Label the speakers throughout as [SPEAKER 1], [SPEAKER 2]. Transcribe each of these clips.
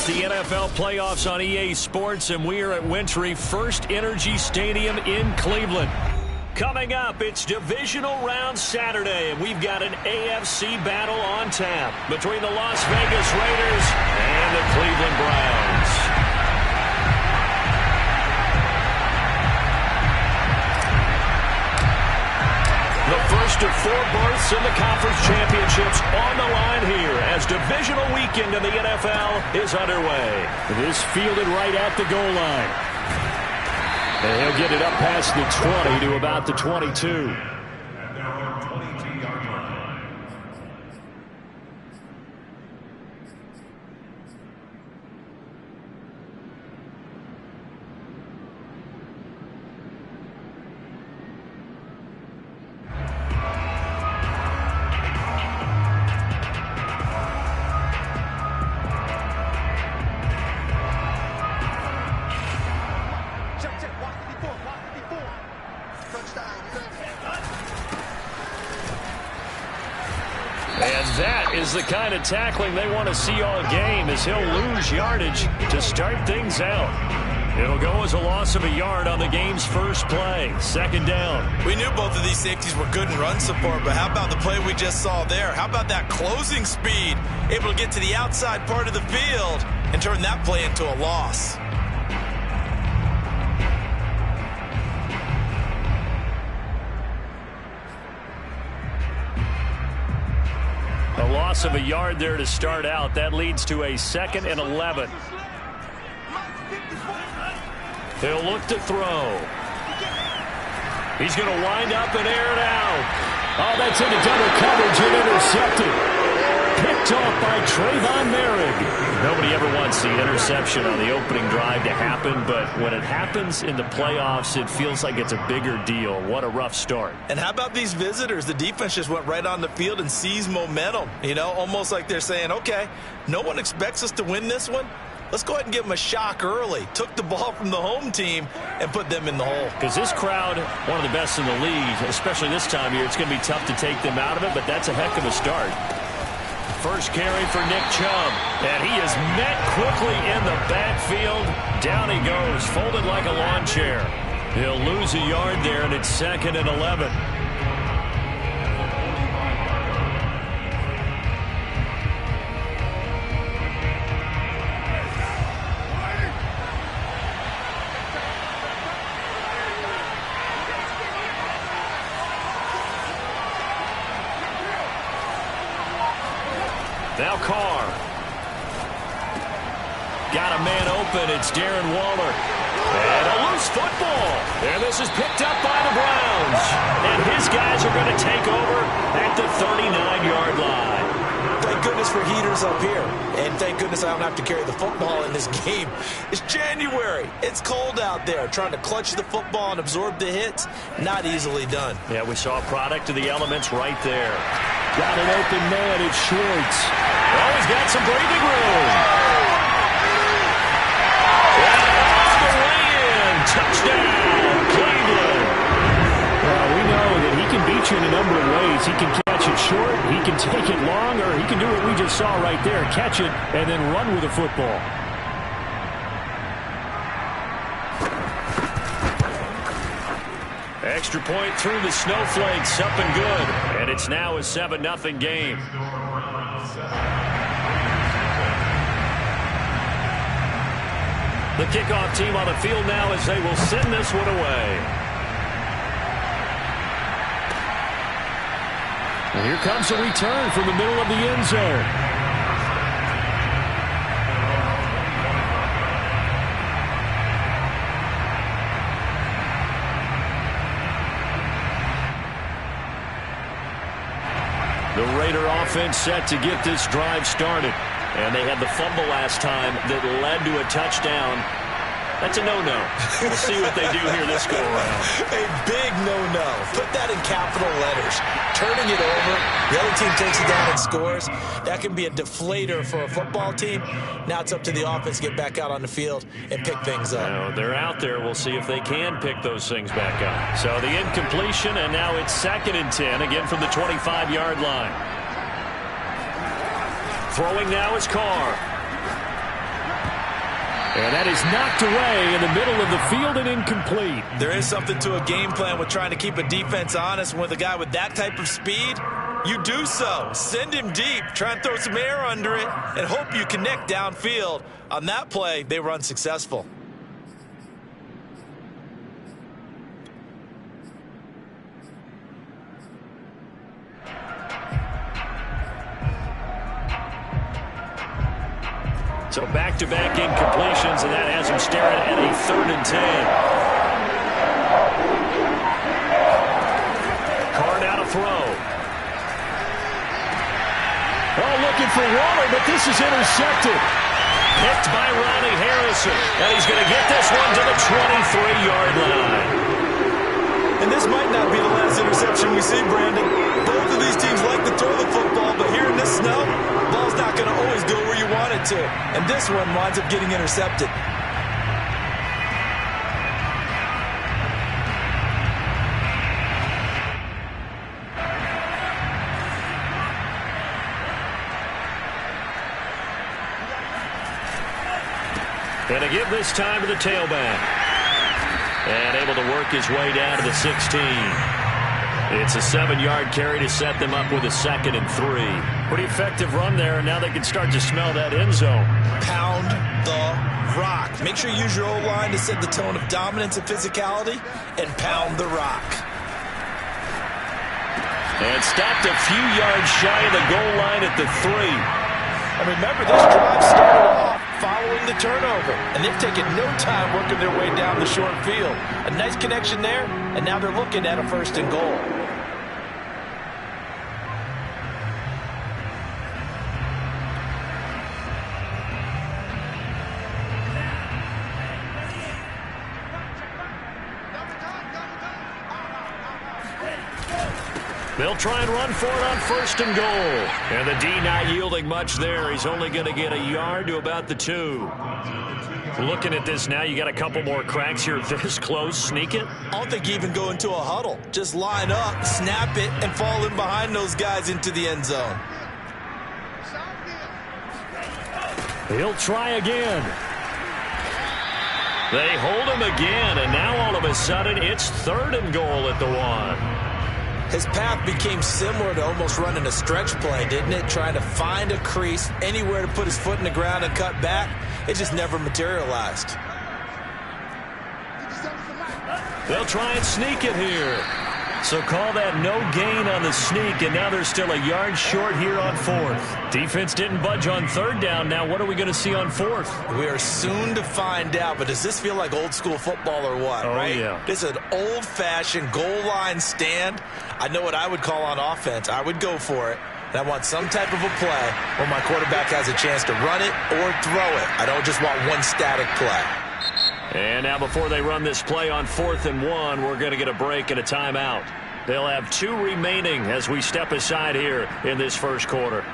[SPEAKER 1] the NFL playoffs on EA Sports, and we are at Wintry First Energy Stadium in Cleveland. Coming up, it's Divisional Round Saturday, and we've got an AFC battle on tap between the Las Vegas Raiders and the Cleveland Browns. The first of 4 berths in the conference championships on the line here as divisional weekend in the NFL is underway. This fielded right at the goal line. And he'll get it up past the 20 to about the 22. The kind of tackling they want to see all game as he'll lose yardage to start things out. It'll go as a loss of a yard on the game's first play. Second down.
[SPEAKER 2] We knew both of these safeties were good in run support, but how about the play we just saw there? How about that closing speed? Able to get to the outside part of the field and turn that play into a loss.
[SPEAKER 1] A loss of a yard there to start out. That leads to a 2nd and 11. He'll look to throw. He's going to wind up and air it out. Oh, that's into double coverage and intercepted. Picked off by Trayvon Merrick. Nobody ever wants the interception on the opening drive to happen, but when it happens in the playoffs, it feels like it's a bigger deal. What a rough start.
[SPEAKER 2] And how about these visitors? The defense just went right on the field and seized momentum. You know, almost like they're saying, okay, no one expects us to win this one. Let's go ahead and give them a shock early. Took the ball from the home team and put them in the hole.
[SPEAKER 1] Because this crowd, one of the best in the league, especially this time of year, it's going to be tough to take them out of it, but that's a heck of a start. First carry for Nick Chubb, and he is met quickly in the backfield. Down he goes, folded like a lawn chair. He'll lose a yard there, and it's 2nd and 11. Now Carr. Got a man open. It's Darren Waller. And a loose football. And this is picked up by the Browns. And his guys are going to take over at the 39-yard line.
[SPEAKER 2] Thank goodness for heaters up here. And thank goodness I don't have to carry the football in this game. It's January. It's cold out there. Trying to clutch the football and absorb the hits, not easily done.
[SPEAKER 1] Yeah, we saw a product of the elements right there. Got an open man. It's Schwartz. Oh, he's got some breathing room. And off the way in. Touchdown, Cleveland. Well, we know that he can beat you in a number of ways. He can catch it short, he can take it long, or he can do what we just saw right there, catch it and then run with the football. Extra point through the snowflakes, up and good. And it's now a 7-0 game. The kickoff team on the field now as they will send this one away. And here comes a return from the middle of the end zone. The Raider offense set to get this drive started. And they had the fumble last time that led to a touchdown. That's a no-no. We'll see what they do here this go-around.
[SPEAKER 2] A big no-no. Put that in capital letters. Turning it over, the other team takes it down and scores. That can be a deflator for a football team. Now it's up to the offense to get back out on the field and pick things up.
[SPEAKER 1] Now, they're out there. We'll see if they can pick those things back up. So the incompletion, and now it's 2nd and 10, again from the 25-yard line. Throwing now is Carr. And that is knocked away in the middle of the field and incomplete.
[SPEAKER 2] There is something to a game plan with trying to keep a defense honest. With a guy with that type of speed, you do so. Send him deep. Try and throw some air under it and hope you connect downfield. On that play, they were unsuccessful.
[SPEAKER 1] So back-to-back incompletions, and that has him staring at a 3rd and 10. Card out of throw. Oh, looking for Waller, but this is intercepted. Picked by Ronnie Harrison, and he's going to get this one to the 23-yard line.
[SPEAKER 2] And this might not be the last interception we see, Brandon. Both of these teams like to throw the football, but here in this snow, the ball's not going to always go where you want it to. And this one winds up getting intercepted.
[SPEAKER 1] And a give this time to the tailback. And able to work his way down to the 16. It's a 7-yard carry to set them up with a 2nd and 3. Pretty effective run there, and now they can start to smell that end zone.
[SPEAKER 2] Pound the rock. Make sure you use your O-line to set the tone of dominance and physicality, and pound the rock.
[SPEAKER 1] And stopped a few yards shy of the goal line at the 3.
[SPEAKER 2] And remember, this drive started off following the turnover, and they've taken no time working their way down the short field. A nice connection there, and now they're looking at a 1st and goal.
[SPEAKER 1] They'll try and run for it on 1st and goal. And the D not yielding much there. He's only going to get a yard to about the 2. Looking at this now, you got a couple more cracks here this close. Sneak it?
[SPEAKER 2] I don't think you even go into a huddle. Just line up, snap it, and fall in behind those guys into the end zone.
[SPEAKER 1] He'll try again. They hold him again, and now all of a sudden it's 3rd and goal at the 1.
[SPEAKER 2] His path became similar to almost running a stretch play, didn't it? Trying to find a crease, anywhere to put his foot in the ground and cut back. It just never materialized.
[SPEAKER 1] They'll try and sneak it here. So call that no gain on the sneak, and now they're still a yard short here on 4th. Defense didn't budge on 3rd down. Now what are we going to see on 4th?
[SPEAKER 2] We are soon to find out, but does this feel like old school football or what, right?
[SPEAKER 1] Yeah.
[SPEAKER 2] This is an old-fashioned goal line stand. I know what I would call on offense. I would go for it, and I want some type of a play where my quarterback has a chance to run it or throw it. I don't just want one static play.
[SPEAKER 1] And now before they run this play on 4th and 1, we're going to get a break and a timeout. They'll have 2 remaining as we step aside here in this 1st quarter.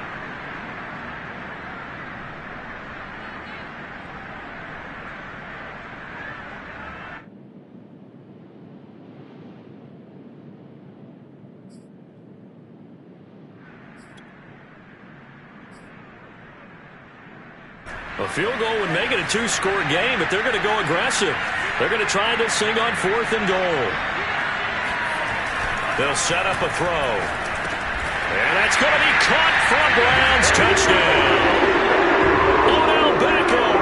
[SPEAKER 1] A field goal would make it a 2-score game, but they're going to go aggressive. They're going to try this thing on 4th and goal. They'll set up a throw. And that's going to be caught from Browns. Touchdown. Odell Beckham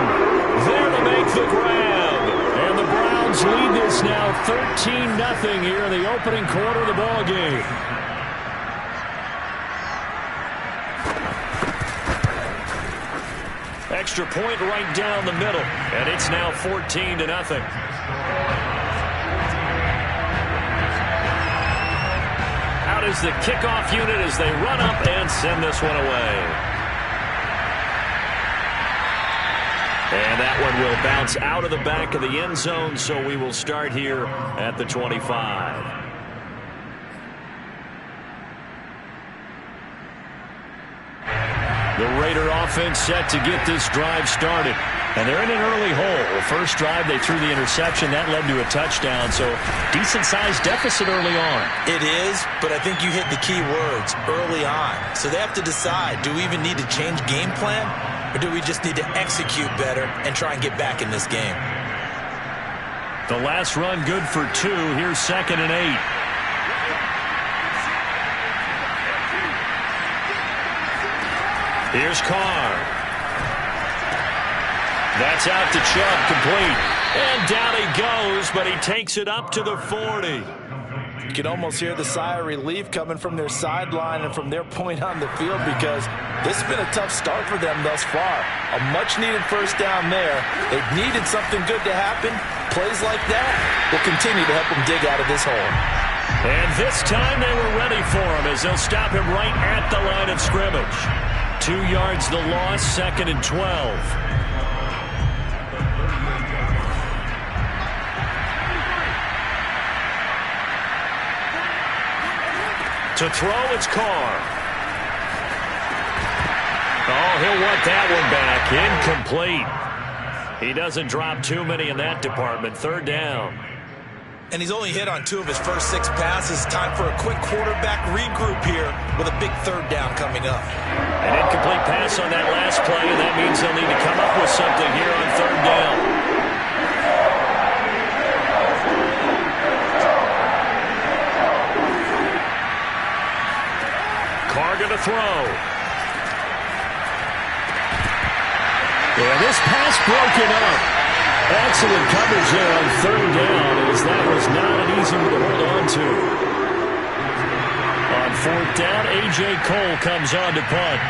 [SPEAKER 1] there to make the grab. And the Browns lead this now 13-0 here in the opening quarter of the ball game. Extra point right down the middle, and it's now 14-0. Out is the kickoff unit as they run up and send this one away. And that one will bounce out of the back of the end zone, so we will start here at the 25. The Raider offense set to get this drive started. And they're in an early hole. The first drive, they threw the interception. That led to a touchdown. So decent-sized deficit early on.
[SPEAKER 2] It is, but I think you hit the key words, early on. So they have to decide, do we even need to change game plan? Or do we just need to execute better and try and get back in this game?
[SPEAKER 1] The last run good for 2. Here's 2nd and 8. Here's Carr. That's out to Chubb, complete. And down he goes, but he takes it up to the 40.
[SPEAKER 2] You can almost hear the sigh of relief coming from their sideline and from their point on the field because this has been a tough start for them thus far. A much-needed first down there. They've needed something good to happen. Plays like that will continue to help them dig out of this hole.
[SPEAKER 1] And this time they were ready for him as they'll stop him right at the line of scrimmage. 2 yards the loss, 2nd and 12. To throw, it's Carr. Oh, he'll want that one back. Incomplete. He doesn't drop too many in that department. 3rd down.
[SPEAKER 2] And he's only hit on 2 of his first 6 passes. Time for a quick quarterback regroup here with a big 3rd down coming up.
[SPEAKER 1] An incomplete pass on that last play, and that means they'll need to come up with something here on 3rd down. Carr going to throw. And this pass broken up. Excellent coverage there on 3rd down, as that was not an easy one to hold on to. On 4th down, A.J. Cole comes on to punt.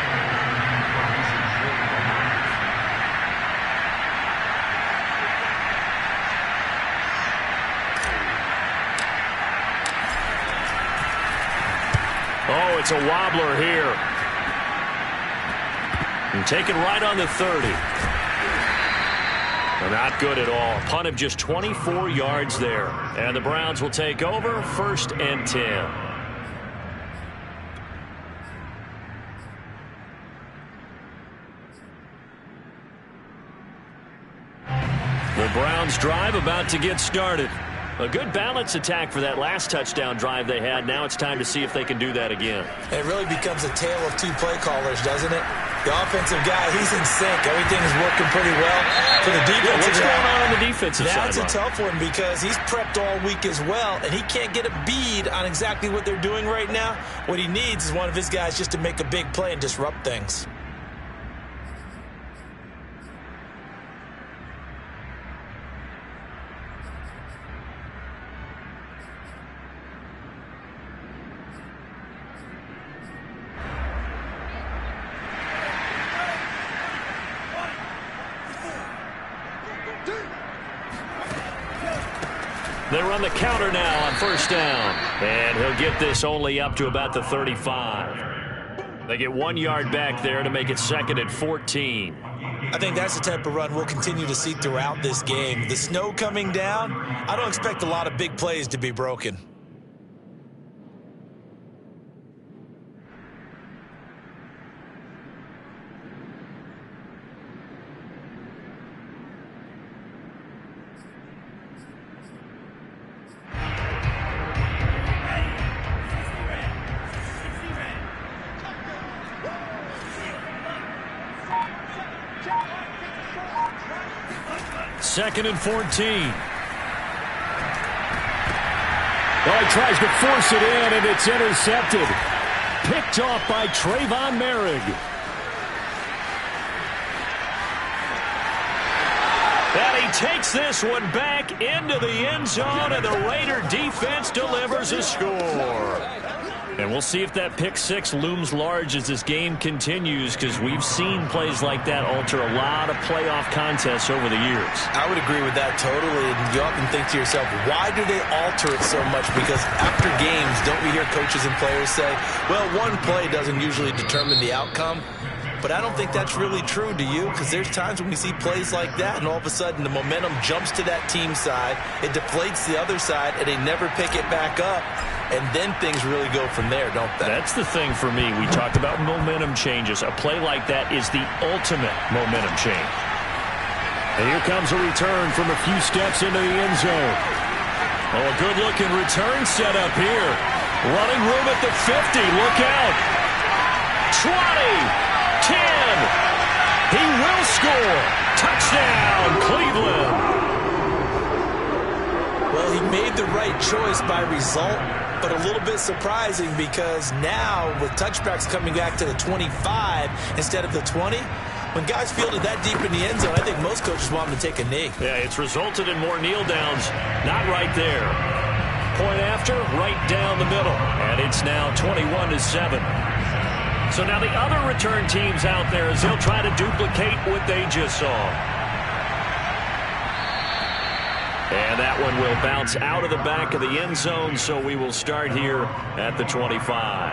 [SPEAKER 1] Oh, it's a wobbler here. And taken right on the 30. Not good at all. Punt of just 24 yards there. And the Browns will take over, 1st and 10. The Browns drive about to get started. A good balance attack for that last touchdown drive they had. Now it's time to see if they can do that again.
[SPEAKER 2] It really becomes a tale of 2 play callers, doesn't it? The offensive guy, he's in sync. Everything is working pretty well. For the defensive
[SPEAKER 1] what's going on the defensive side?
[SPEAKER 2] That's a tough one because he's prepped all week as well, and he can't get a bead on exactly what they're doing right now. What he needs is one of his guys just to make a big play and disrupt things.
[SPEAKER 1] They run the counter now on 1st down. And he'll get this only up to about the 35. They get 1 yard back there to make it 2nd and 14.
[SPEAKER 2] I think that's the type of run we'll continue to see throughout this game. The snow coming down, I don't expect a lot of big plays to be broken.
[SPEAKER 1] Second and 14. Well, he tries to force it in, and it's intercepted. Picked off by Trayvon Merrick. And he takes this one back into the end zone, and the Raider defense delivers a score. And we'll see if that pick 6 looms large as this game continues, because we've seen plays like that alter a lot of playoff contests over the years.
[SPEAKER 2] I would agree with that totally. And you often think to yourself, why do they alter it so much? Because after games, don't we hear coaches and players say, well, one play doesn't usually determine the outcome? But I don't think that's really true, do you? Because there's times when we see plays like that, and all of a sudden the momentum jumps to that team side, it deflates the other side, and they never pick it back up. And then things really go from there, don't they?
[SPEAKER 1] That's the thing for me. We talked about momentum changes. A play like that is the ultimate momentum change. And here comes a return from a few steps into the end zone. Oh, a good-looking return set up here. Running room at the 50. Look out. 20, 10, He will score. Touchdown, Cleveland.
[SPEAKER 2] Well, he made the right choice by result, but a little bit surprising because now with touchbacks coming back to the 25 instead of the 20, when guys fielded that deep in the end zone, I think most coaches want them to take a knee.
[SPEAKER 1] Yeah, it's resulted in more kneel downs. Not right there. Point after, right down the middle. And it's now 21-7. So now the other return teams out there as they'll try to duplicate what they just saw. And that one will bounce out of the back of the end zone, so we will start here at the 25.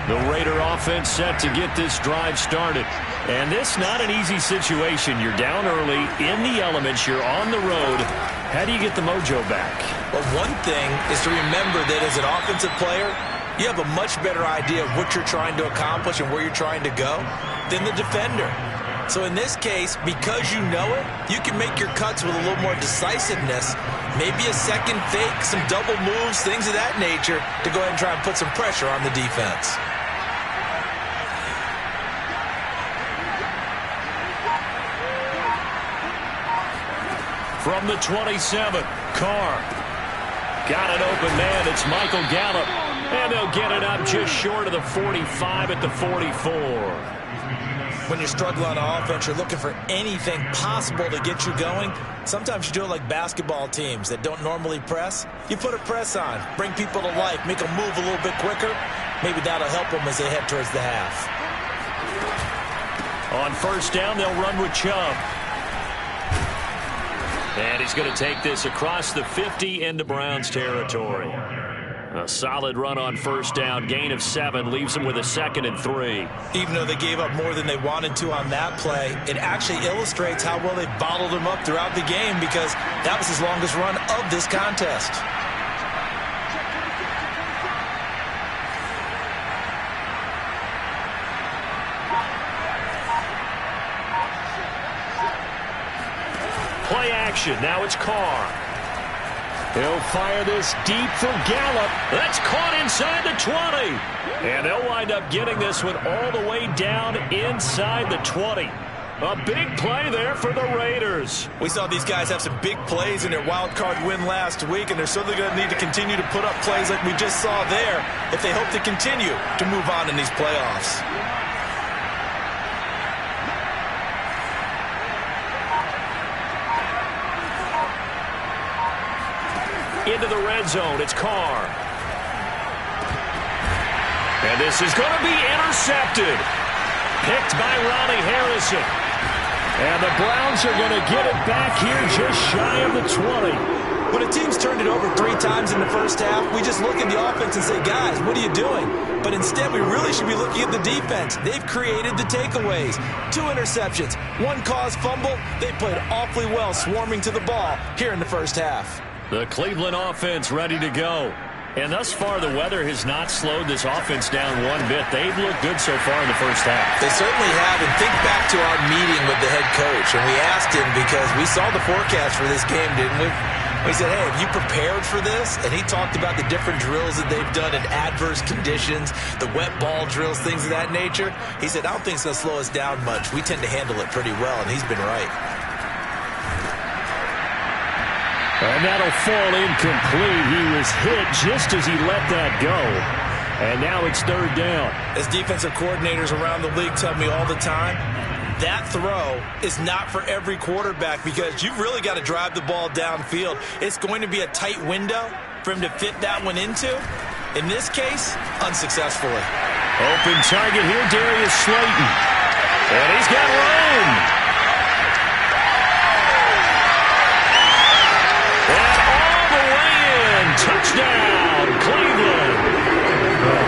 [SPEAKER 1] The Raider offense set to get this drive started. And this not an easy situation. You're down early, in the elements, you're on the road. How do you get the mojo back?
[SPEAKER 2] Well, one thing is to remember that as an offensive player, you have a much better idea of what you're trying to accomplish and where you're trying to go than the defender. So in this case, because you know it, you can make your cuts with a little more decisiveness, maybe a second fake, some double moves, things of that nature, to go ahead and try and put some pressure on the defense.
[SPEAKER 1] From the 27, Carr. Got an open man. It's Michael Gallup. And they'll get it up just short of the 45 at the 44.
[SPEAKER 2] When you're struggling on offense, you're looking for anything possible to get you going. Sometimes you do it like basketball teams that don't normally press. You put a press on, bring people to life, make them move a little bit quicker. Maybe that'll help them as they head towards the half.
[SPEAKER 1] On first down, they'll run with Chubb. And he's going to take this across the 50 into Browns territory. A solid run on first down, gain of 7, leaves them with a 2nd and 3.
[SPEAKER 2] Even though they gave up more than they wanted to on that play, it actually illustrates how well they bottled them up throughout the game because that was his longest run of this contest.
[SPEAKER 1] Play action. Now it's Carr. He'll fire this deep for Gallup. That's caught inside the 20. And they'll wind up getting this one all the way down inside the 20. A big play there for the Raiders.
[SPEAKER 2] We saw these guys have some big plays in their wild card win last week, and they're certainly going to need to continue to put up plays like we just saw there if they hope to continue to move on in these playoffs.
[SPEAKER 1] Into the red zone, it's Carr. And this is going to be intercepted. Picked by Ronnie Harrison. And the Browns are going to get it back here just shy of the 20.
[SPEAKER 2] When a team's turned it over 3 times in the first half, we just look at the offense and say, guys, what are you doing? But instead, we really should be looking at the defense. They've created the takeaways. 2 interceptions, 1 caused fumble. They played awfully well swarming to the ball here in the first half.
[SPEAKER 1] The Cleveland offense ready to go. And thus far, the weather has not slowed this offense down one bit. They've looked good so far in the first half.
[SPEAKER 2] They certainly have. And think back to our meeting with the head coach. And we asked him because we saw the forecast for this game, didn't we? We said, hey, have you prepared for this? And he talked about the different drills that they've done in adverse conditions, the wet ball drills, things of that nature. He said, I don't think it's going to slow us down much. We tend to handle it pretty well, and he's been right.
[SPEAKER 1] And that'll fall incomplete. He was hit just as he let that go. And now it's 3rd down.
[SPEAKER 2] As defensive coordinators around the league tell me all the time, that throw is not for every quarterback because you've really got to drive the ball downfield. It's going to be a tight window for him to fit that one into. In this case, unsuccessfully.
[SPEAKER 1] Open target here, Darius Slayton. And he's got room. Touchdown, Cleveland.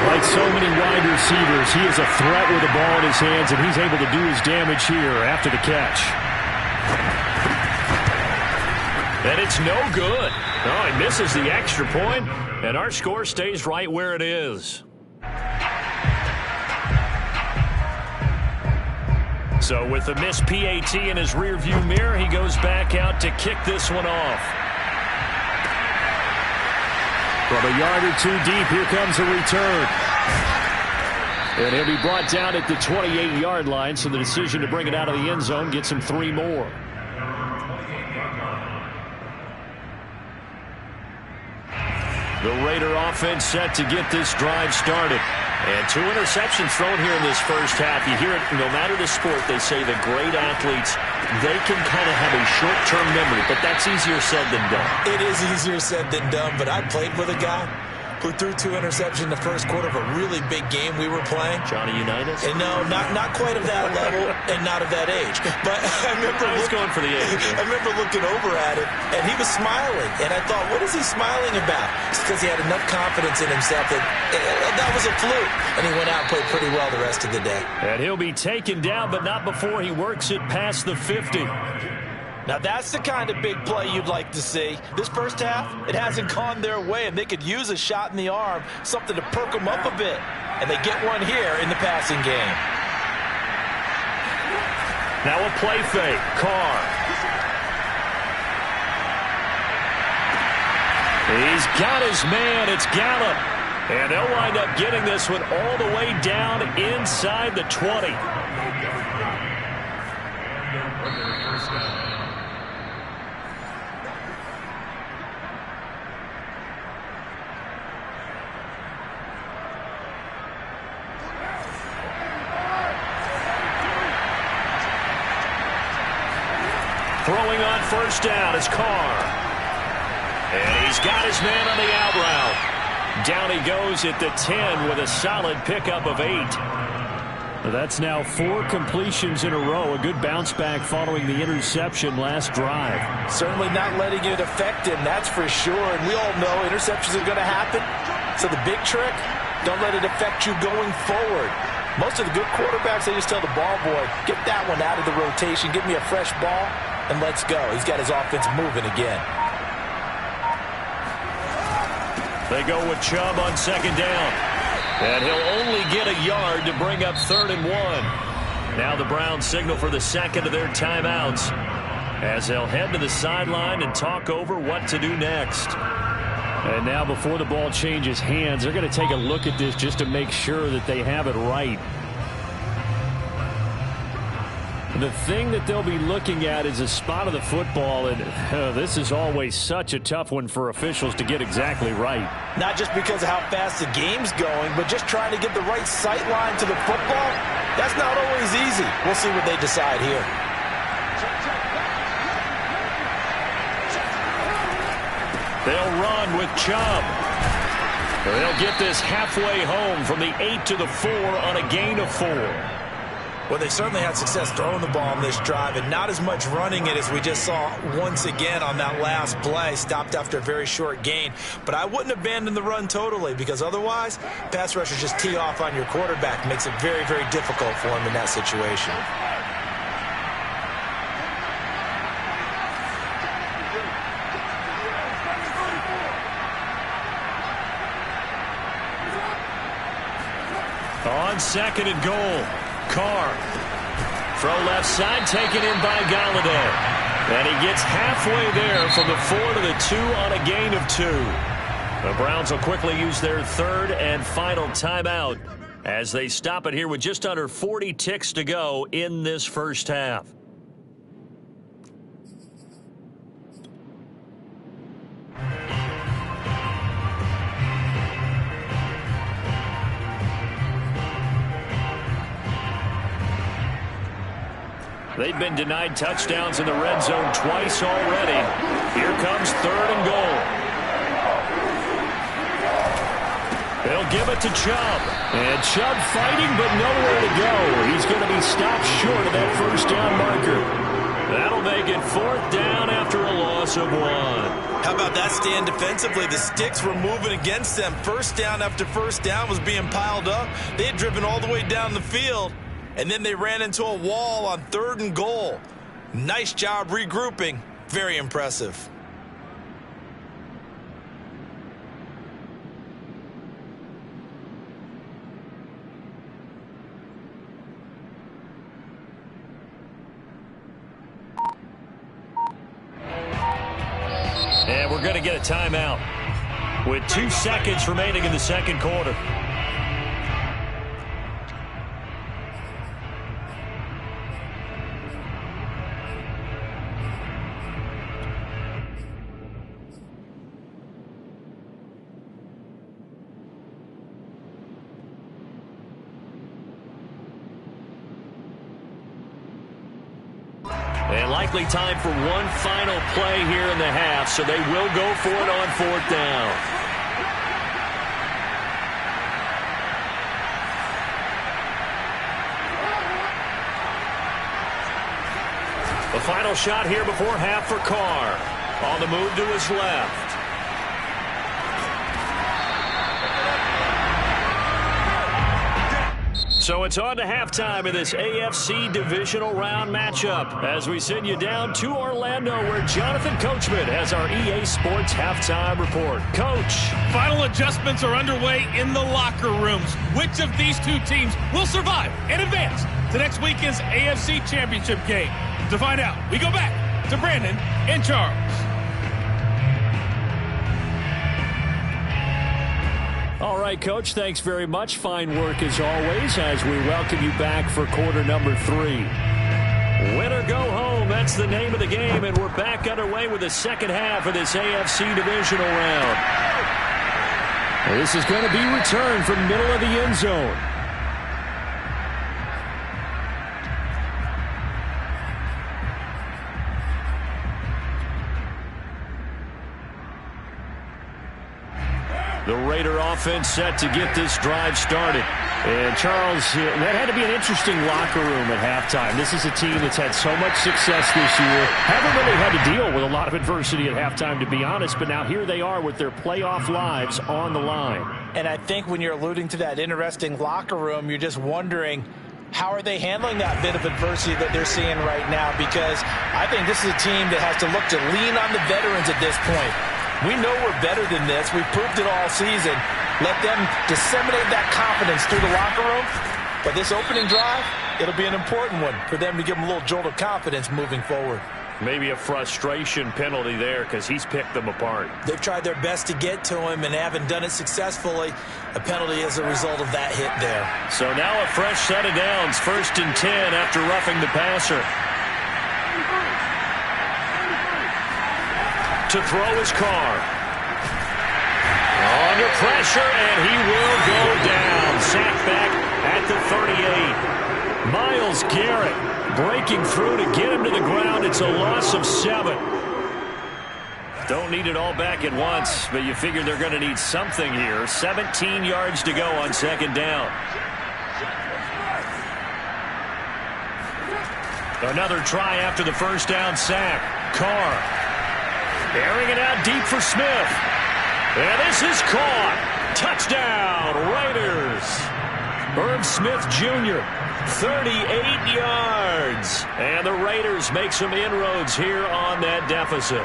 [SPEAKER 1] Like so many wide receivers, he is a threat with the ball in his hands, and he's able to do his damage here after the catch. And it's no good. Oh, he misses the extra point, and our score stays right where it is. So with the missed PAT in his rearview mirror, he goes back out to kick this one off. From a yard or two deep, here comes a return. And he'll be brought down at the 28-yard line, so the decision to bring it out of the end zone gets him 3 more. The Raider offense set to get this drive started. And 2 interceptions thrown here in this first half. You hear it, no matter the sport, they say the great athletes, they can kind of have a short-term memory, but that's easier said than done.
[SPEAKER 2] It is easier said than done, but I played with a guy who threw 2 interceptions in the first quarter of a really big game we were playing.
[SPEAKER 1] Johnny Unitas?
[SPEAKER 2] And no, not quite of that level and not of that age. But I remember
[SPEAKER 1] going for the age.
[SPEAKER 2] I remember looking over at him, and he was smiling. And I thought, what is he smiling about? It's because he had enough confidence in himself that that was a fluke. And he went out and played pretty well the rest of the day.
[SPEAKER 1] And he'll be taken down, but not before he works it past the 50.
[SPEAKER 2] Now, that's the kind of big play you'd like to see. This first half, it hasn't gone their way, and they could use a shot in the arm, something to perk them up a bit. And they get one here in the passing game.
[SPEAKER 1] Now a play fake. Carr. He's got his man. It's Gallup. And they'll wind up getting this one all the way down inside the 20. Throwing on first down is Carr. And he's got his man on the out route. Down he goes at the 10 with a solid pickup of 8. That's now 4 completions in a row. A good bounce back following the interception last drive.
[SPEAKER 2] Certainly not letting it affect him, that's for sure. And we all know interceptions are going to happen. So the big trick, don't let it affect you going forward. Most of the good quarterbacks, they just tell the ball boy, get that one out of the rotation, give me a fresh ball, and let's go. He's got his offense moving again.
[SPEAKER 1] They go with Chubb on second down. And he'll only get a yard to bring up 3rd and 1. Now the Browns signal for the second of their timeouts as they'll head to the sideline and talk over what to do next. And now before the ball changes hands, they're going to take a look at this just to make sure that they have it right. The thing that they'll be looking at is a spot of the football, and this is always such a tough one for officials to get exactly right.
[SPEAKER 2] Not just because of how fast the game's going, but just trying to get the right sight line to the football. That's not always easy. We'll see what they decide here.
[SPEAKER 1] They'll run with Chubb. They'll get this halfway home from the 8 to the 4 on a gain of 4.
[SPEAKER 2] Well, they certainly had success throwing the ball on this drive and not as much running it as we just saw once again on that last play. Stopped after a very short gain. But I wouldn't abandon the run totally because otherwise, pass rushers just tee off on your quarterback. Makes it very, very difficult for him in that situation.
[SPEAKER 1] On second and goal. Carr. Throw left side, taken in by Galladay. And he gets halfway there from the 4 to the 2 on a gain of 2. The Browns will quickly use their 3rd and final timeout as they stop it here with just under 40 ticks to go in this first half. They've been denied touchdowns in the red zone twice already. Here comes 3rd and goal. They'll give it to Chubb. And Chubb fighting, but nowhere to go. He's going to be stopped short of that first down marker. That'll make it 4th down after a loss of 1.
[SPEAKER 2] How about that stand defensively? The sticks were moving against them. First down after first down was being piled up. They had driven all the way down the field. And then they ran into a wall on 3rd and goal. Nice job regrouping. Very impressive.
[SPEAKER 1] And we're going to get a timeout. with 2 seconds remaining in the second quarter. And likely time for one final play here in the half, so they will go for it on 4th down. The final shot here before half for Carr. On the move to his left. So it's on to halftime in this AFC Divisional Round matchup as we send you down to Orlando where Jonathan Coachman has our EA Sports Halftime Report. Coach.
[SPEAKER 3] Final adjustments are underway in the locker rooms. Which of these two teams will survive and advance to next weekend's AFC Championship game? To find out, we go back to Brandon and Charles.
[SPEAKER 1] All right, Coach, thanks very much. Fine work as always as we welcome you back for quarter number 3. Win or go home, that's the name of the game, and we're back underway with the second half of this AFC Divisional Round. This is going to be returned from middle of the end zone. The Raider offense set to get this drive started. And, Charles, that had to be an interesting locker room at halftime. This is a team that's had so much success this year. Haven't really had to deal with a lot of adversity at halftime, to be honest. But now here they are with their playoff lives on the line.
[SPEAKER 2] And I think when you're alluding to that interesting locker room, you're just wondering, how are they handling that bit of adversity that they're seeing right now? Because I think this is a team that has to look to lean on the veterans at this point. We know we're better than this. We've proved it all season. Let them disseminate that confidence through the locker room. But this opening drive, it'll be an important one for them to give them a little jolt of confidence moving forward.
[SPEAKER 1] Maybe a frustration penalty there because he's picked them apart.
[SPEAKER 2] They've tried their best to get to him and haven't done it successfully. A penalty as a result of that hit there.
[SPEAKER 1] So now a fresh set of downs. 1st and 10 after roughing the passer. To throw his Carr. Under pressure, and he will go down. Sacked back at the 38. Myles Garrett breaking through to get him to the ground. It's a loss of 7. Don't need it all back at once, but you figure they're going to need something here. 17 yards to go on 2nd down. Another try after the 1st down sack. Carr. Airing it out deep for Smith. And this is caught. Touchdown, Raiders. Irv Smith Jr., 38 yards. And the Raiders make some inroads here on that deficit.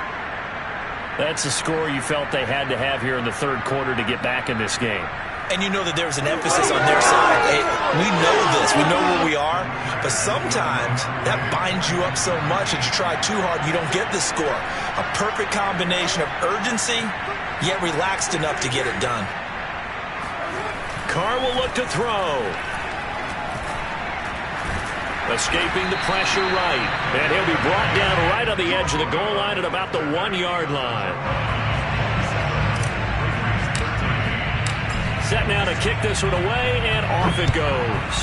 [SPEAKER 1] That's a score you felt they had to have here in the 3rd quarter to get back in this game.
[SPEAKER 2] And you know that there's an emphasis on their side. Hey, we know this. We know where we are. But sometimes that binds you up so much that you try too hard, you don't get the score. A perfect combination of urgency, yet relaxed enough to get it done.
[SPEAKER 1] Carr will look to throw. Escaping the pressure right. And he'll be brought down right on the edge of the goal line at about the 1-yard line. Set now to kick this one away, and off it goes.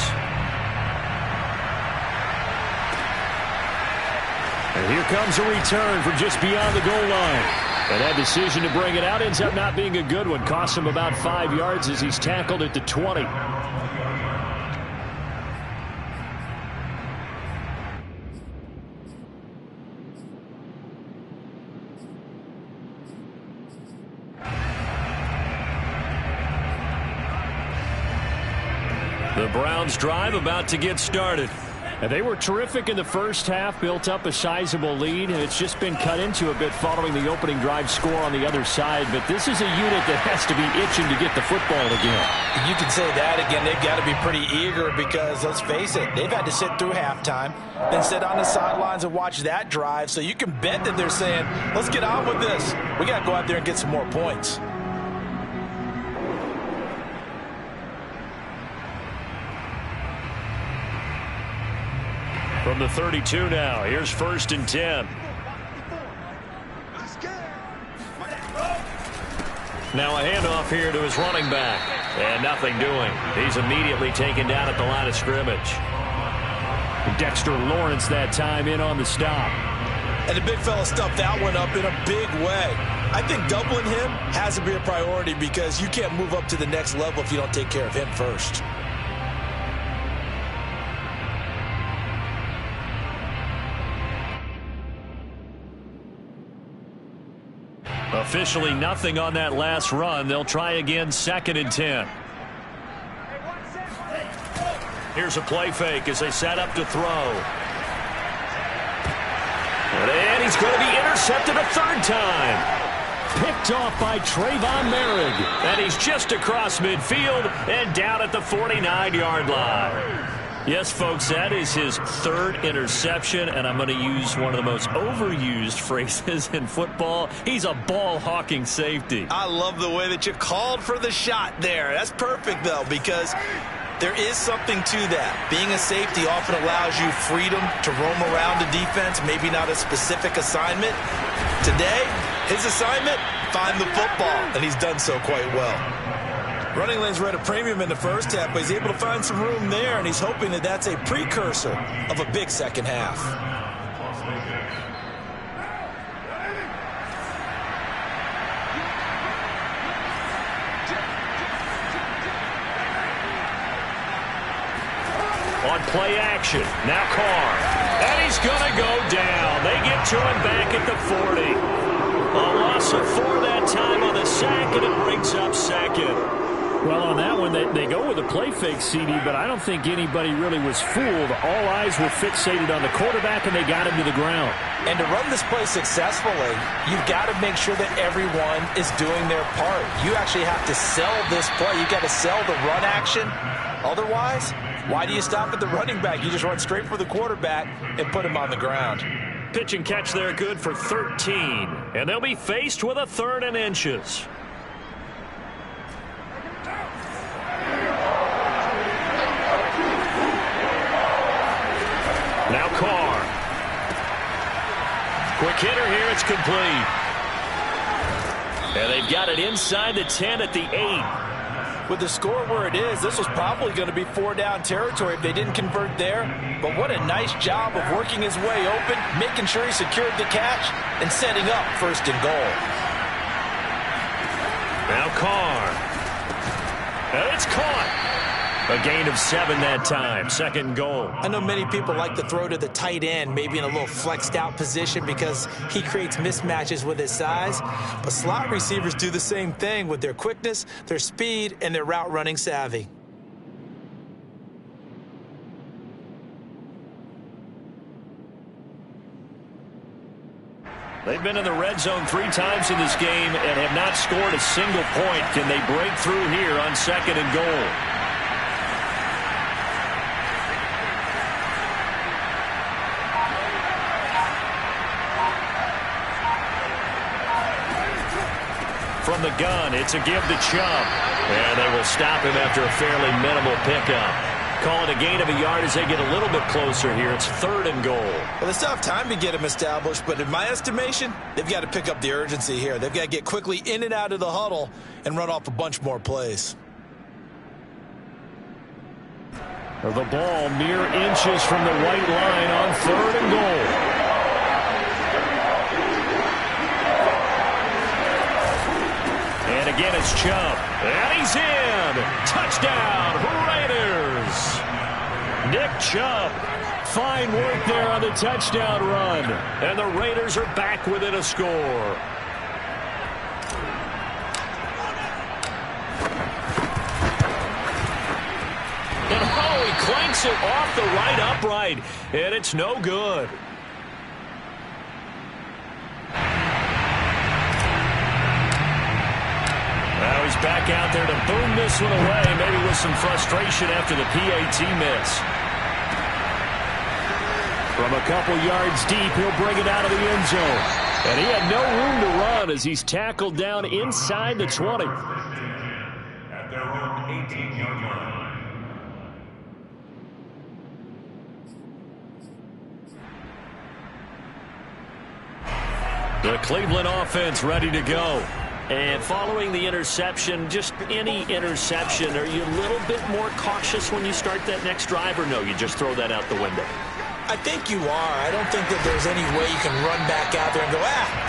[SPEAKER 1] And here comes a return from just beyond the goal line. And that decision to bring it out ends up not being a good one. Costs him about 5 yards as he's tackled at the 20. The Browns drive about to get started. And they were terrific in the first half, built up a sizable lead, and it's just been cut into a bit following the opening drive score on the other side. But this is a unit that has to be itching to get the football again.
[SPEAKER 2] You can say that again. They've got to be pretty eager because, let's face it, they've had to sit through halftime, then sit on the sidelines and watch that drive. So you can bet that they're saying, let's get on with this. We got to go out there and get some more points.
[SPEAKER 1] From the 32 now, here's 1st and 10. Now a handoff here to his running back. And nothing doing. He's immediately taken down at the line of scrimmage. Dexter Lawrence that time in on the stop.
[SPEAKER 2] And the big fella stuffed that one up in a big way. I think doubling him has to be a priority because you can't move up to the next level if you don't take care of him first.
[SPEAKER 1] Officially nothing on that last run. They'll try again, 2nd and 10. Here's a play fake as they set up to throw. And he's going to be intercepted a 3rd time. Picked off by Trayvon Merrick. And he's just across midfield and down at the 49-yard line. Yes, folks, that is his 3rd interception, and I'm going to use one of the most overused phrases in football. He's a ball-hawking safety.
[SPEAKER 2] I love the way that you called for the shot there. That's perfect, though, because there is something to that. Being a safety often allows you freedom to roam around the defense, maybe not a specific assignment. Today, his assignment, find the football, and he's done so quite well. Running lanes were at a premium in the first half, but he's able to find some room there, and he's hoping that that's a precursor of a big second half.
[SPEAKER 1] On play action, now Carr. And he's going to go down. They get to him back at the 40. A loss of 4 that time on the sack, and it brings up 2nd.
[SPEAKER 4] Well, on that one, they go with a play fake, CD, but I don't think anybody really was fooled. All eyes were fixated on the quarterback, and they got him to the ground.
[SPEAKER 2] And to run this play successfully, you've got to make sure that everyone is doing their part. You actually have to sell this play. You've got to sell the run action. Otherwise, why do you stop at the running back? You just run straight for the quarterback and put him on the ground.
[SPEAKER 1] Pitch and catch there good for 13. And they'll be faced with a 3rd and inches. Now Carr. Quick hitter here, it's complete. And they've got it inside the 10 at the 8.
[SPEAKER 2] With the score where it is, this was probably going to be 4-down territory if they didn't convert there. But what a nice job of working his way open, making sure he secured the catch, and setting up 1st and goal.
[SPEAKER 1] Now Carr. And it's caught. A gain of 7 that time. 2nd and goal.
[SPEAKER 2] I know many people like to throw to the tight end, maybe in a little flexed out position because he creates mismatches with his size. But slot receivers do the same thing with their quickness, their speed, and their route running savvy.
[SPEAKER 1] They've been in the red zone 3 times in this game and have not scored a single point. Can they break through here on 2nd and goal? From the gun, it's a give to Chubb. And they will stop him after a fairly minimal pickup. Call it a gain of a yard as they get a little bit closer here. It's 3rd and goal.
[SPEAKER 2] Well, they still have time to get him established, but in my estimation, they've got to pick up the urgency here. They've got to get quickly in and out of the huddle and run off a bunch more plays.
[SPEAKER 1] The ball mere inches from the white line on 3rd and goal. And again, it's Chubb. And he's in. Touchdown, Raiders. Nick Chubb. Fine work there on the touchdown run. And the Raiders are back within a score. And oh, he clanks it off the right upright. And it's no good. Now he's back out there to boom this one away, maybe with some frustration after the PAT miss. From a couple yards deep, he'll bring it out of the end zone. And he had no room to run as he's tackled down inside the 20.
[SPEAKER 5] At their own 18-yard line.
[SPEAKER 1] The Cleveland offense ready to go. And following the interception, just any interception, are you a little bit more cautious when you start that next drive, or no, you just throw that out the window?
[SPEAKER 2] I think you are. I don't think that there's any way you can run back out there and go,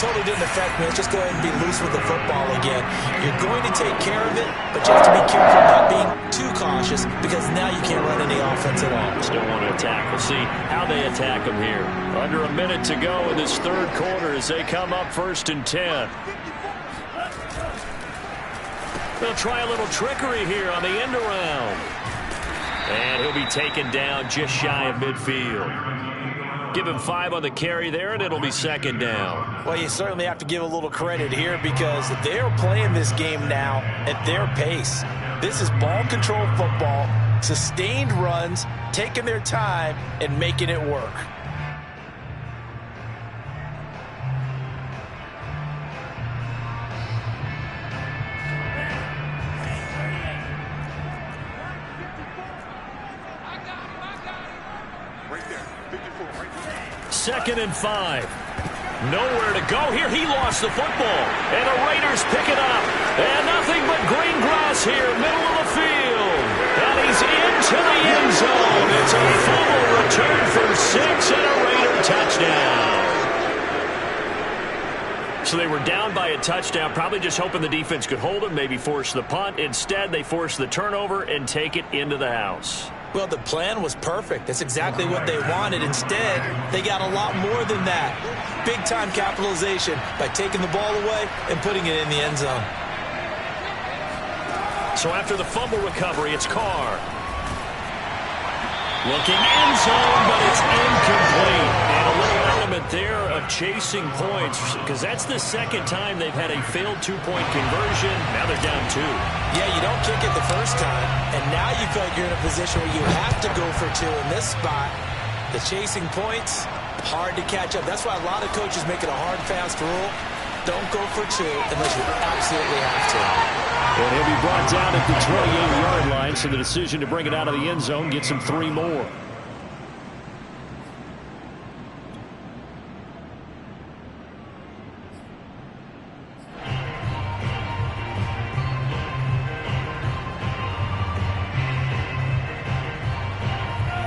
[SPEAKER 2] totally didn't affect me. Let's just go ahead and be loose with the football again. You're going to take care of it, but you have to be careful not being too cautious because now you can't run any offense at all.
[SPEAKER 1] Still want to attack. We'll see how they attack them here. Under a minute to go in this third quarter as they come up 1st and 10. They'll try a little trickery here on the end around. And he'll be taken down just shy of midfield. Give him 5 on the carry there, and it'll be 2nd down.
[SPEAKER 2] Well, you certainly have to give a little credit here because they're playing this game now at their pace. This is ball control football, sustained runs, taking their time, and making it work.
[SPEAKER 1] Second and 5. Nowhere to go here. He lost the football. And the Raiders pick it up. And nothing but green grass here, middle of the field. And he's into the end zone. It's a fumble return for 6 and a Raider touchdown. So they were down by a touchdown, probably just hoping the defense could hold them, maybe force the punt. Instead, they force the turnover and take it into the house.
[SPEAKER 2] Well, the plan was perfect. That's exactly what they wanted. Instead, they got a lot more than that. Big-time capitalization by taking the ball away and putting it in the end zone.
[SPEAKER 1] So after the fumble recovery, it's Carr. Looking end zone, but it's incomplete. And a little element there of chasing points because that's the second time they've had a failed 2-point conversion. Now they're down 2.
[SPEAKER 2] Yeah, you don't kick it the first time, and now you feel like you're in a position where you have to go for 2 in this spot. The chasing points, hard to catch up. That's why a lot of coaches make it a hard, fast rule. Don't go for 2 unless you absolutely have to.
[SPEAKER 4] And he'll be brought down at the 28-yard line, so the decision to bring it out of the end zone gets him 3 more.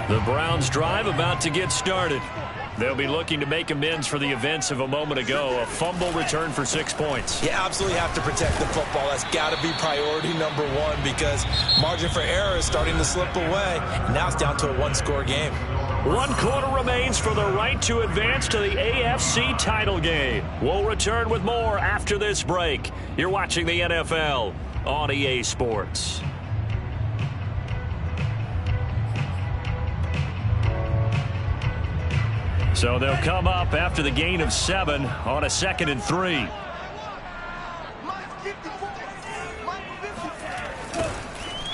[SPEAKER 1] The Browns drive about to get started. They'll be looking to make amends for the events of a moment ago. A fumble return for 6 points.
[SPEAKER 2] You absolutely have to protect the football. That's got to be priority number 1 because margin for error is starting to slip away. And now it's down to a 1-score game.
[SPEAKER 1] 1 quarter remains for the right to advance to the AFC title game. We'll return with more after this break. You're watching the NFL on EA Sports. So they'll come up after the gain of 7 on a 2nd and 3.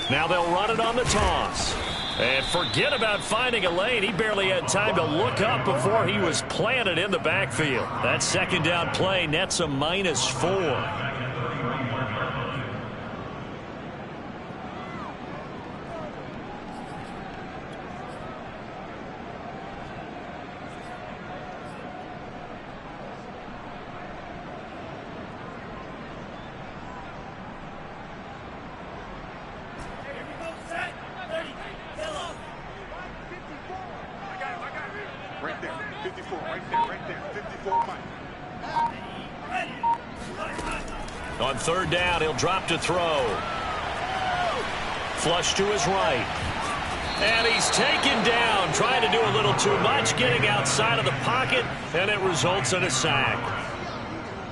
[SPEAKER 1] Now they'll run it on the toss. And forget about finding a lane. He barely had time to look up before he was planted in the backfield. That 2nd down play nets a -4. On 3rd down, he'll drop to throw. Flush to his right. And he's taken down, trying to do a little too much, getting outside of the pocket, and it results in a sack.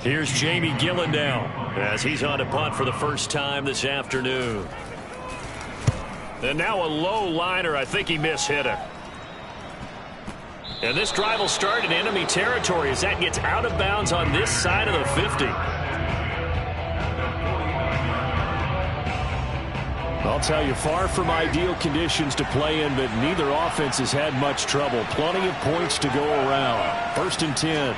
[SPEAKER 1] Here's Jamie Gillen now as he's on a punt for the first time this afternoon. And now a low liner. I think he mishit it. And this drive will start in enemy territory as that gets out of bounds on this side of the 50.
[SPEAKER 4] I'll tell you, far from ideal conditions to play in, but neither offense has had much trouble. Plenty of points to go around. 1st and 10.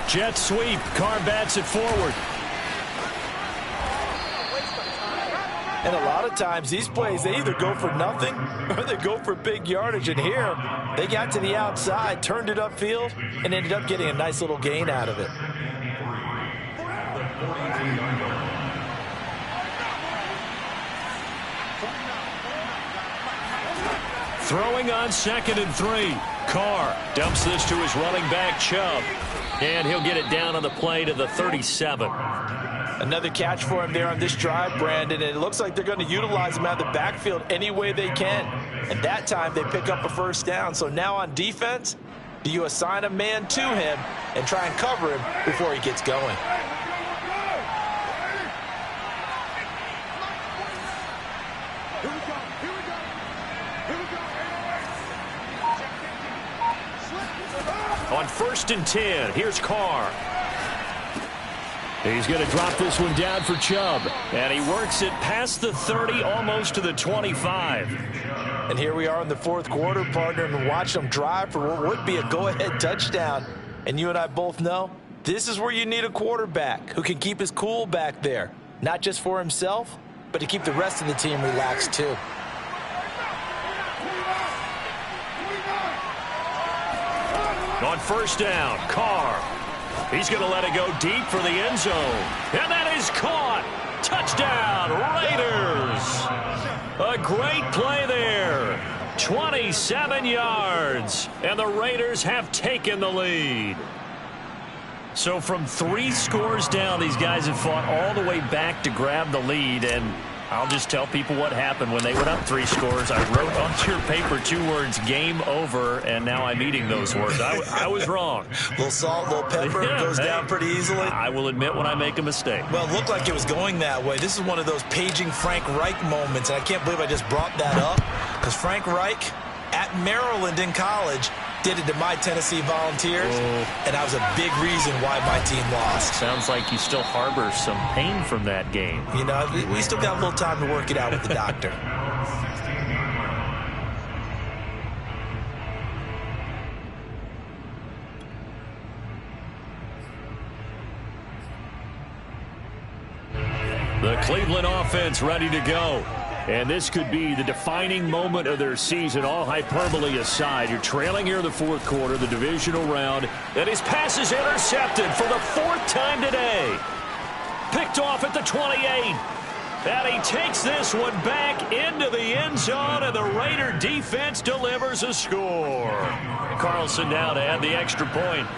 [SPEAKER 1] Jet sweep. Carr bats it forward.
[SPEAKER 2] And a lot of times these plays, they either go for nothing or they go for big yardage. And here, they got to the outside, turned it upfield, and ended up getting a nice little gain out of it.
[SPEAKER 1] Throwing on 2nd and 3. Carr dumps this to his running back, Chubb. And he'll get it down on the play to the 37.
[SPEAKER 2] Another catch for him there on this drive, Brandon, and it looks like they're going to utilize him out of the backfield any way they can. And that time they pick up a first down. So now on defense, do you assign a man to him and try and cover him before he gets going?
[SPEAKER 1] On 1st and 10, here's Carr.
[SPEAKER 4] He's going to drop this one down for Chubb.
[SPEAKER 1] And he works it past the 30, almost to the 25.
[SPEAKER 2] And here we are in the 4th quarter, partner, and watch them drive for what would be a go-ahead touchdown. And you and I both know this is where you need a quarterback who can keep his cool back there, not just for himself, but to keep the rest of the team relaxed too.
[SPEAKER 1] On 1st down, Carr. He's going to let it go deep for the end zone. And that is caught. Touchdown, Raiders. A great play there. 27 yards. And the Raiders have taken the lead. So from 3 scores down, these guys have fought all the way back to grab the lead. And I'll just tell people what happened when they went up 3 scores. I wrote onto your paper 2 words, game over, and now I'm eating those words. I was wrong.
[SPEAKER 2] A little salt, a little pepper, goes down pretty easily.
[SPEAKER 1] I will admit when I make a mistake.
[SPEAKER 2] Well, it looked like it was going that way. This is one of those paging Frank Reich moments, and I can't believe I just brought that up, because Frank Reich at Maryland in college did it to my Tennessee Volunteers, and that was a big reason why my team lost.
[SPEAKER 1] Sounds like you still harbor some pain from that game.
[SPEAKER 2] You know, we still got a little time to work it out with the doctor.
[SPEAKER 1] The Cleveland offense ready to go.
[SPEAKER 4] And this could be the defining moment of their season, all hyperbole aside. You're trailing here in the 4th quarter, the divisional round.
[SPEAKER 1] And his pass is intercepted for the 4th time today. Picked off at the 28. And he takes this one back into the end zone, and the Raider defense delivers a score. Carlson now to add the extra point.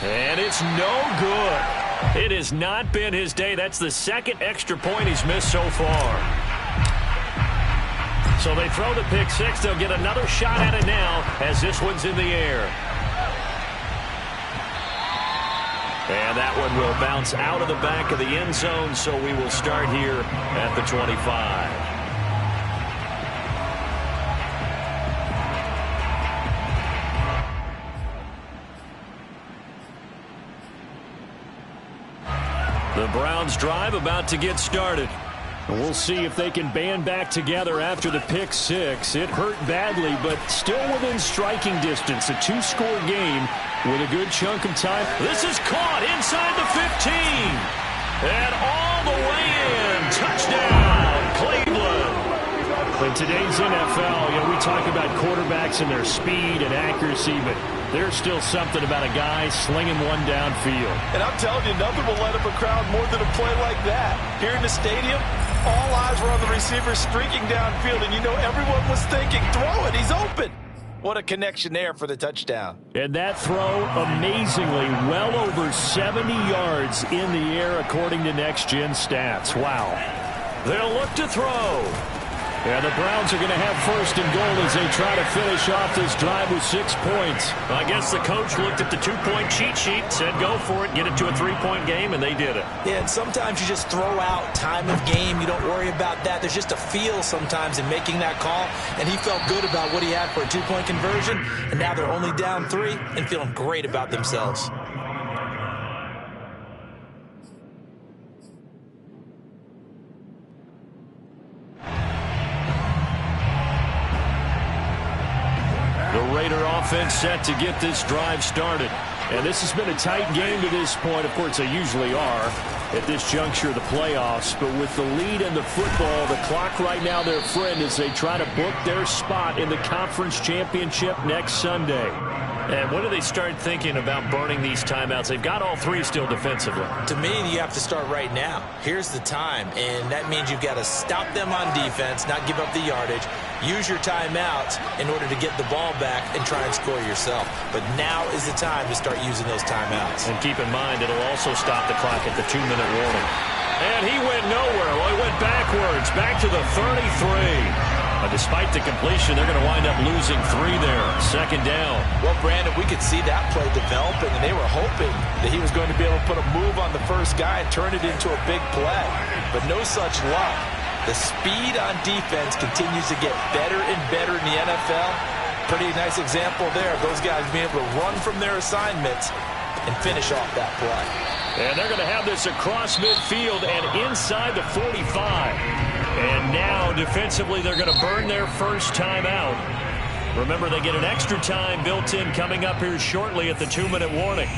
[SPEAKER 1] And it's no good. It has not been his day. That's the 2nd extra point he's missed so far. So they throw the pick 6. They'll get another shot at it now as this one's in the air. And that one will bounce out of the back of the end zone, so we will start here at the 25. The Browns drive about to get started.
[SPEAKER 4] We'll see if they can band back together after the pick 6. It hurt badly, but still within striking distance. A 2-score game with a good chunk of time.
[SPEAKER 1] This is caught inside the 15. And all the way in. Touchdown, Cleveland.
[SPEAKER 4] In today's NFL, we talk about quarterbacks and their speed and accuracy, but there's still something about a guy slinging one downfield.
[SPEAKER 2] And I'm telling you, nothing will light up a crowd more than a play like that. Here in the stadium, all eyes were on the receiver streaking downfield, and you know everyone was thinking, throw it, he's open. What a connection there for the touchdown.
[SPEAKER 4] And that throw, amazingly, well over 70 yards in the air, according to Next Gen Stats. Wow.
[SPEAKER 1] They'll look to throw.
[SPEAKER 4] And the Browns are going to have 1st and goal as they try to finish off this drive with 6 points.
[SPEAKER 1] I guess the coach looked at the 2-point cheat sheet, said go for it, get it to a 3-point game, and they did it.
[SPEAKER 2] Yeah, and sometimes you just throw out time of game. You don't worry about that. There's just a feel sometimes in making that call, and he felt good about what he had for a 2-point conversion, and now they're only down 3 and feeling great about themselves.
[SPEAKER 4] offense set to get this drive started. And this has been a tight game to this point. Of course, they usually are at this juncture of the playoffs. But with the lead in the football, the clock right now their friend as they try to book their spot in the conference championship next Sunday.
[SPEAKER 1] And when do they start thinking about burning these timeouts? They've got all three still defensively.
[SPEAKER 2] To me, you have to start right now. Here's the time, and that means you've got to stop them on defense, not give up the yardage, use your timeouts in order to get the ball back and try and score yourself. But now is the time to start using those timeouts.
[SPEAKER 1] And keep in mind, it'll also stop the clock at the 2-minute warning. And he went nowhere. Well, he went backwards, back to the 33. Despite the completion, they're going to wind up losing 3 there. Second down.
[SPEAKER 2] Well, Brandon, we could see that play developing, and they were hoping that he was going to be able to put a move on the first guy and turn it into a big play. But no such luck. The speed on defense continues to get better and better in the NFL. Pretty nice example there of those guys being able to run from their assignments and finish off that play.
[SPEAKER 4] And they're going to have this across midfield and inside the 45. And now, defensively, they're going to burn their first timeout. Remember, they get an extra time built in coming up here shortly at the 2-minute warning.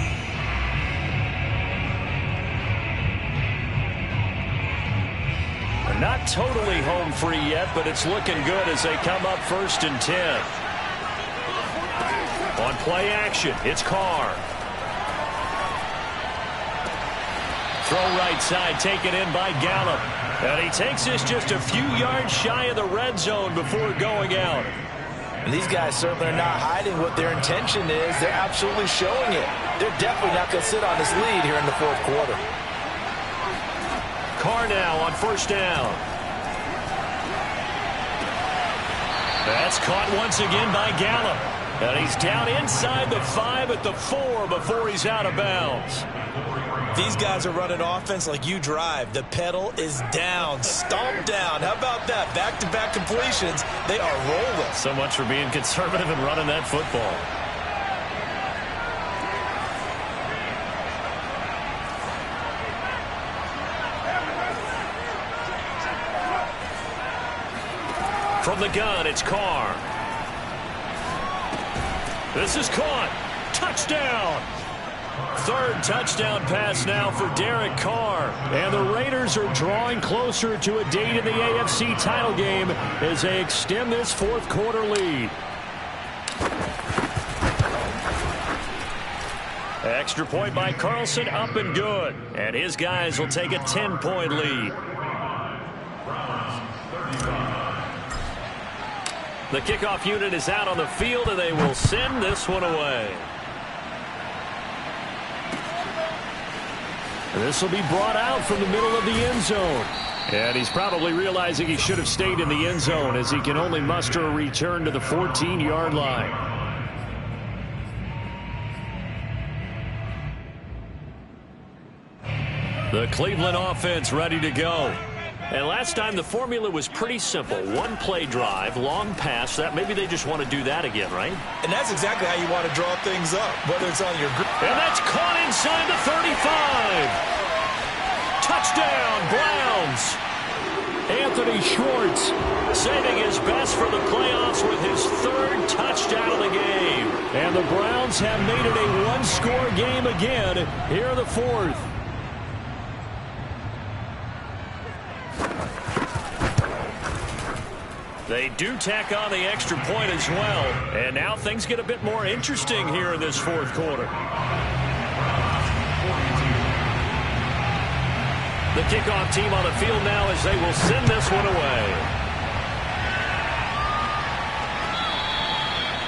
[SPEAKER 4] They're not totally home free yet, but it's looking good as they come up 1st and 10. On play action, it's Carr. Throw right side, taken in by Gallup. And he takes this just a few yards shy of the red zone before going out.
[SPEAKER 2] And these guys certainly are not hiding what their intention is. They're absolutely showing it. They're definitely not going to sit on this lead here in the 4th quarter.
[SPEAKER 4] Carr now on 1st down. That's caught once again by Gallup. And he's down inside the 5 at the 4 before he's out of bounds.
[SPEAKER 2] These guys are running offense like you drive. The pedal is down, stomped down. How about that? Back-to-back completions. They are rolling.
[SPEAKER 1] So much for being conservative and running that football.
[SPEAKER 4] From the gun, it's Carr. This is caught. Touchdown. 3rd touchdown pass now for Derek Carr. And the Raiders are drawing closer to a date in the AFC title game as they extend this 4th quarter lead. Extra point by Carlson, up and good. And his guys will take a 10-point lead. The kickoff unit is out on the field, and they will send this one away. This will be brought out from the middle of the end zone. And he's probably realizing he should have stayed in the end zone as he can only muster a return to the 14-yard line. The Cleveland offense ready to go. And last time the formula was pretty simple. 1-play drive, long pass. That maybe they just want to do that again, right?
[SPEAKER 2] And that's exactly how you want to draw things up, whether it's on your group.
[SPEAKER 4] And that's caught inside the 35. Touchdown, Browns. Anthony Schwartz saving his best for the playoffs with his 3rd touchdown of the game. And the Browns have made it a 1-score game again here in the 4th. They do tack on the extra point as well. And now things get a bit more interesting here in this 4th quarter. The kickoff team on the field now as they will send this one away.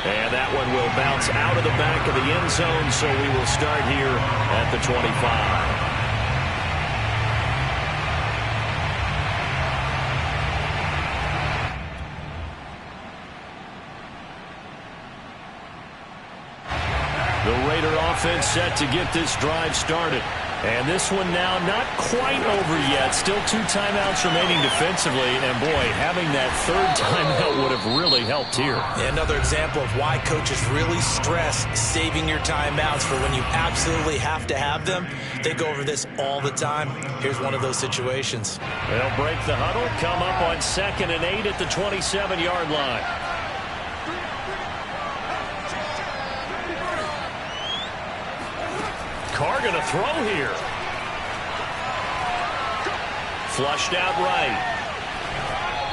[SPEAKER 4] And that one will bounce out of the back of the end zone, so we will start here at the 25. The Raider offense set to get this drive started. And this one now not quite over yet. Still 2 timeouts remaining defensively. And, boy, having that 3rd timeout would have really helped here.
[SPEAKER 2] Yeah, another example of why coaches really stress saving your timeouts for when you absolutely have to have them. They go over this all the time. Here's one of those situations.
[SPEAKER 4] They'll break the huddle, come up on 2nd and 8 at the 27-yard line.
[SPEAKER 1] Carr going to throw here. Flushed out right.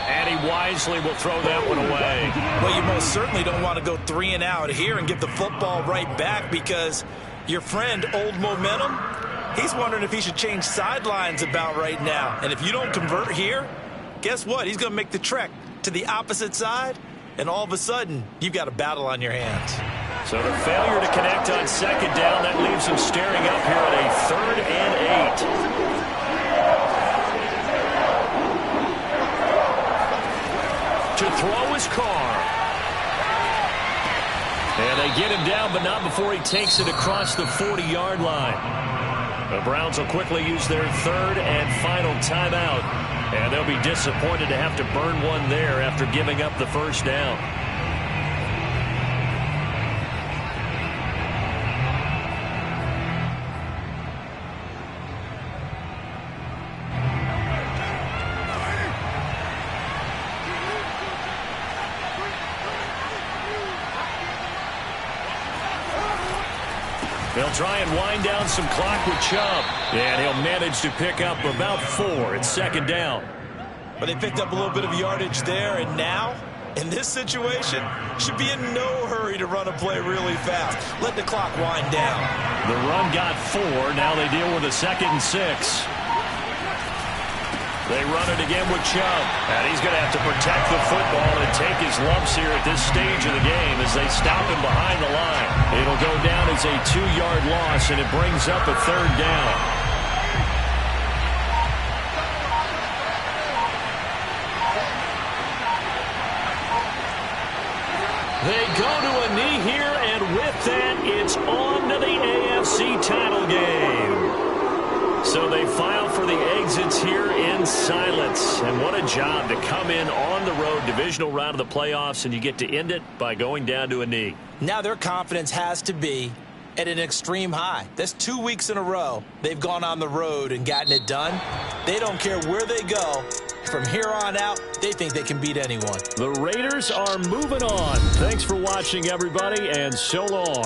[SPEAKER 1] And he wisely will throw that one away.
[SPEAKER 2] Well, you most certainly don't want to go 3 and out here and give the football right back, because your friend, Old Momentum, he's wondering if he should change sidelines about right now. And if you don't convert here, guess what? He's going to make the trek to the opposite side, and all of a sudden, you've got a battle on your hands.
[SPEAKER 1] So the failure to connect on second down, that leaves him staring up here at a 3rd and 8. To throw is Carr. And they get him down, but not before he takes it across the 40-yard line. The Browns will quickly use their 3rd and final timeout. And they'll be disappointed to have to burn one there after giving up the first down. They'll try and wind down some clock with Chubb. And he'll manage to pick up about 4 at second down.
[SPEAKER 2] But they picked up a little bit of yardage there, and now, in this situation, should be in no hurry to run a play really fast. Let the clock wind down.
[SPEAKER 1] The run got 4. Now they deal with a 2nd and 6. They run it again with Chubb. And he's going to have to protect the football and take his lumps here at this stage of the game as they stop him behind the line. It'll go down as a 2-yard loss, and it brings up a 3rd down. They go to a knee here, and with that, it's on to the AFC title game. So they file for the exits here in silence. And what a job to come in on the road, divisional round of the playoffs, and you get to end it by going down to a knee.
[SPEAKER 2] Now their confidence has to be at an extreme high. That's 2 weeks in a row they've gone on the road and gotten it done. They don't care where they go. From here on out, they think they can beat anyone.
[SPEAKER 1] The Raiders are moving on. Thanks for watching, everybody, and so long.